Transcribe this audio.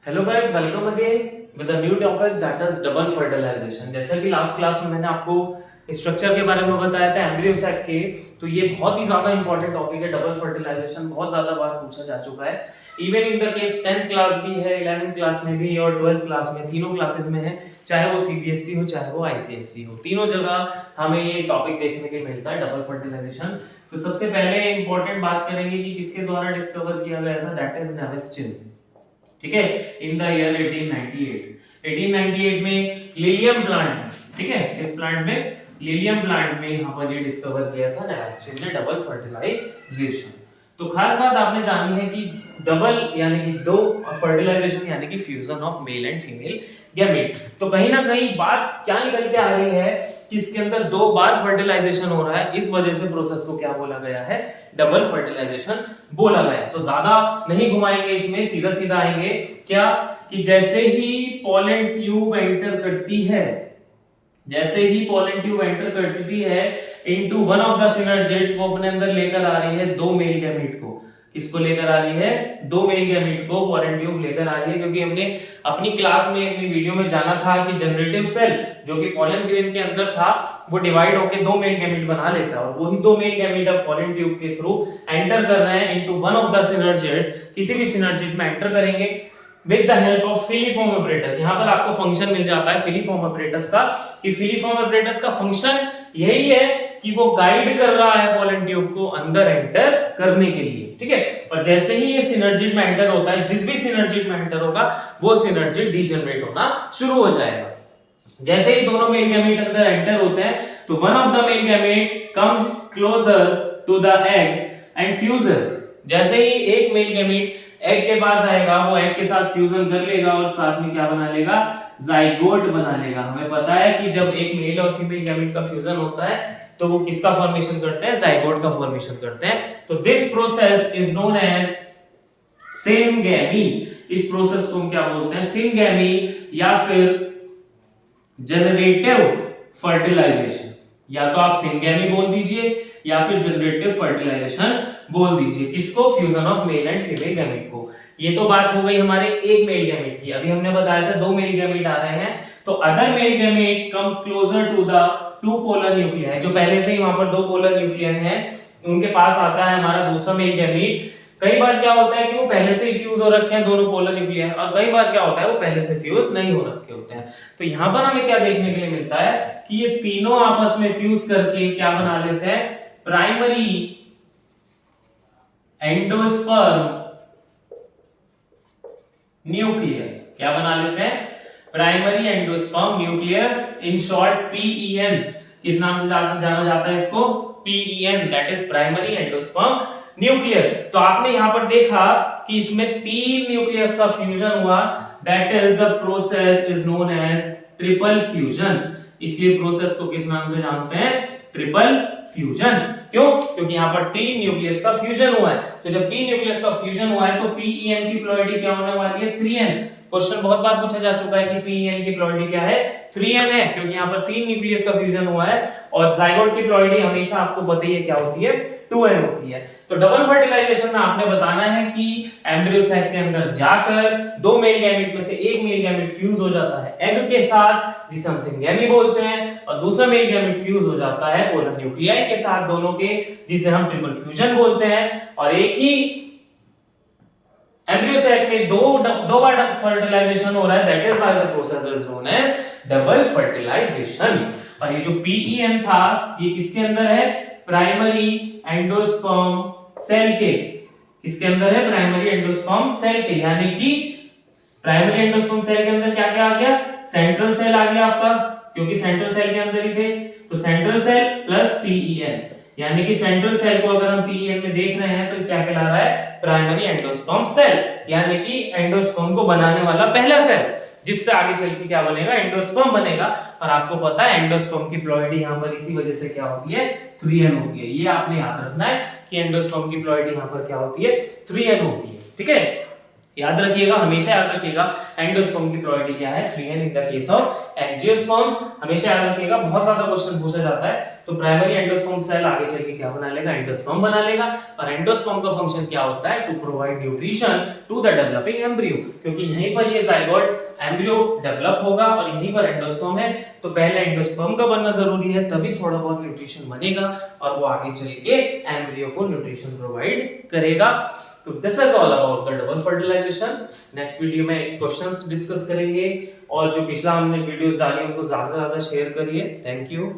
Hello guys, welcome again with a new topic that is double fertilisation. जैसा कि last class में मैंने आपको स्ट्रक्चर के बारे में बताया था एम्ब्रियो सैक के, तो ये बहुत ही ज्यादा इंपॉर्टेंट टॉपिक है। डबल फर्टिलाइजेशन बहुत ज्यादा बार पूछा जा चुका है। Even in the case 10th class भी है, 11th क्लास में भी और 12th क्लास में, तीनों क्लासेस में है, चाहे वो सीबीएसई हो चाहे वो आईसीएसई हो, तीनों जगह हमें ये टॉपिक देखने के मिलता है, डबल फर्टिलाइजेशन। तो सबसे पहले इंपॉर्टेंट बात करेंगे कि किसके द्वारा डिस्कवर किया गया था, दैट इज नेविस्टिन। ठीक है, इन द ईयर 1898 में लिलियम प्लांट, ठीक है, इस प्लांट में, लिलियम प्लांट में यहां पर ये डिस्कवर किया था नेविस्टिन ने, डबल फर्टिलाइजेशन। तो खास बात आपने जानी है कि डबल यानी कि दो, और फर्टिलाइजेशन यानी कि fusion of male and female gamete. तो कहीं ना कहीं बात क्या निकल के आ रही है कि इसके अंदर दो बार फर्टिलाइजेशन हो रहा है, इस वजह से प्रोसेस को क्या बोला गया है, डबल फर्टिलाइजेशन बोला गया। तो ज्यादा नहीं घुमाएंगे इसमें, सीधा सीधा आएंगे क्या कि जैसे ही पोलन ट्यूब एंटर करती है, जैसे ही पोलन ट्यूब एंटर करती है into one of the synergids, वो अपने अंदर लेकर आ रही है दो मेल गैमीट को। किसको लेकर आ रही है, दो मेल गैमीट को पोलन ट्यूब लेकर आ रही है। क्योंकि हमने अपनी क्लास में, अपनी वीडियो में जाना था कि जनरेटिव सेल जो कि पोलन ग्रेन के अंदर था, वो डिवाइड होकर दो मेल गैमीट बना लेता है, और वही दो मेल गैमीट अब पोलन ट्यूब के थ्रू एंटर कर रहे हैं into one of the synergids, किसी भी सिनर्जिड में एंटर करेंगे with the help of filiform apparatus। यहां पर आपको फंक्शन मिल जाता है फिलीफॉर्म apparatus का, कि फिलीफॉर्म apparatus का फंक्शन यही है कि वो गाइड कर रहा है पोलन ट्यूब को अंदर एंटर करने के लिए, ठीक है। और जैसे ही ये सिनर्जिड में एंटर होता है, जिस भी सिनर्जिड में एंटर होगा वो सिनर्जिड डीजनरेट होना शुरू हो जाएगा। जैसे ही दोनों मेल गैमीट अंदर एंटर होते हैं, तो one of the male gamete comes closer to the egg and fuses. जैसे ही एक मेल गैमीट एग के पास आएगा, वो एग के साथ फ्यूजन कर लेगा और साथ में क्या बना लेगा, जाइगोट बना लेगा। हमें पता है कि जब एक मेल और फीमेल गैमीट का फ्यूजन होता है तो वो किसका फॉर्मेशन करते हैं, जाइगोट का फॉर्मेशन करते हैं। तो this process is known as syngamy. इस प्रोसेस को हम क्या बोलते हैं, सिनगैमी, या फिर जनरेटिव फर्टिलाइजेशन। या तो आप सिनगैमी बोल दीजिए या फिर जनरेटिव फर्टिलाइजेशन बोल दीजिए। किसको, fusion of male and female gamete को। ये तो बात हो गई हमारे एक मेल गैमीट की। अभी हमने बताया था दो मेल गैमीट आ रहे हैं, तो other male gamete comes closer to the two polar nuclei. जो पहले से ही वहां पर दो पोलर न्यूक्लियाई हैं, उनके पास आता है हमारा दूसरा मेल गैमीट। कई बार क्या होता है कि वो पहले से ही फ्यूज हो रखे हैं दोनों पोलर न्यूक्लियाई, और कई बार क्या होता है वो पहले से फ्यूज नहीं हो रखे होते हैं। तो यहां पर हमें क्या देखने के लिए मिलता है कि ये तीनों आपस में फ्यूज करके क्या बना लेते हैं, प्राइमरी एंडोस्पर्म न्यूक्लियस। क्या बना लेते हैं, primary endosperm nucleus, in short PEN. किस नाम से जाना जाता है इसको, PEN, that is primary endosperm nucleus. तो आपने यहां पर देखा कि इसमें तीन न्यूक्लियस का फ्यूजन हुआ, that is the process is known as triple fusion. इसलिए प्रोसेस को किस नाम से जानते हैं, ट्रिपल फ्यूजन। क्यों, क्योंकि यहां पर तीन न्यूक्लियस का फ्यूजन हुआ है। तो जब तीन न्यूक्लियस का फ्यूजन हुआ है तो पीईएन की प्लॉइडी क्या होने वाली है, 3n। क्वेश्चन बहुत बार पूछा जा चुका है कि पीईएन की प्लॉइडी क्या है, 3n है, क्योंकि यहां पर तीन न्यूक्लियस का फ्यूजन हुआ है। और जाइगोट की प्लॉइडी हमेशा आपको पता ही है क्या होती है, 2n होती है। तो डबल फर्टिलाइजेशन में आपने बताना है कि एम्ब्रियो सैक के अंदर जाकर दो मेल गैमीट में से एक मेल गैमीट फ्यूज हो जाता है एग के साथ, जिसे हम सिनगैमी बोलते हैं, और दूसरा मेल गैमीट फ्यूज हो जाता है पोलर न्यूक्लियाई के साथ, दोनों के, जिसे हम ट्रिपल फ्यूजन बोलते हैं। और एक ही एम्ब्रियो सैक में दो बार फर्टिलाइजेशन हो रहा है, that is why the process is known as double fertilisation. और ये जो पीईएन था, ये किसके अंदर है, प्राइमरी एंडोस्पर्म सेल के। किसके अंदर है, प्राइमरी एंडोस्पर्म सेल के। यानी कि प्राइमरी एंडोस्पर्म सेल के अंदर क्या क्या आ गया, सेंट्रल सेल आ गया आपका, क्योंकि सेंट्रल सेल के अंदर ही थे। तो सेंट्रल सेल प्लस पीईएन, यानी कि सेंट्रल सेल को अगर हम पीईएन में देख रहे हैं तो क्या कहला रहा है, प्राइमरी एंडोस्पर्म सेल, यानी कि एंडोस्पर्म को बनाने वाला पहला सेल, जिससे आगे चल के क्या बनेगा, एंडोस्पर्म बनेगा। और आपको पता है एंडोस्पर्म की प्लॉइडी यहां पर इसी वजह से क्या होती है, 3n होती है। ये आपने याद रखना है कि एंडोस्पर्म की प्लॉइडी यहां पर क्या होती है, 3n होती है, ठीक है। याद रखिएगा, हमेशा याद रखिएगा एंडोस्पर्म की प्रोबेबिलिटी क्या है 3n in the case of angiosperms. हमेशा याद रखिएगा, बहुत ज्यादा क्वेश्चन पूछा जाता है। तो प्राइमरी एंडोस्पर्म सेल आगे चल के क्या बना लेगा, एंडोस्पर्म बना लेगा। और एंडोस्पर्म का फंक्शन क्या होता है, to provide nutrition to the developing embryo, क्योंकि यहीं पर ये जाइगोट एम्ब्रियो डेवलप होगा और यहीं पर एंडोस्पर्म है। तो पहले एंडोस्पर्म का बनना जरूरी है, तभी थोड़ा बहुत न्यूट्रिशन बनेगा और वो आगे चल के एम्ब्रियो को न्यूट्रिशन प्रोवाइड करेगा। तो this is all about the double fertilisation. Next video में क्वेश्चंस डिस्कस करेंगे, और जो पिछला हमने वीडियोस डाली उनको ज्यादा से ज्यादा शेयर करिए। Thank you.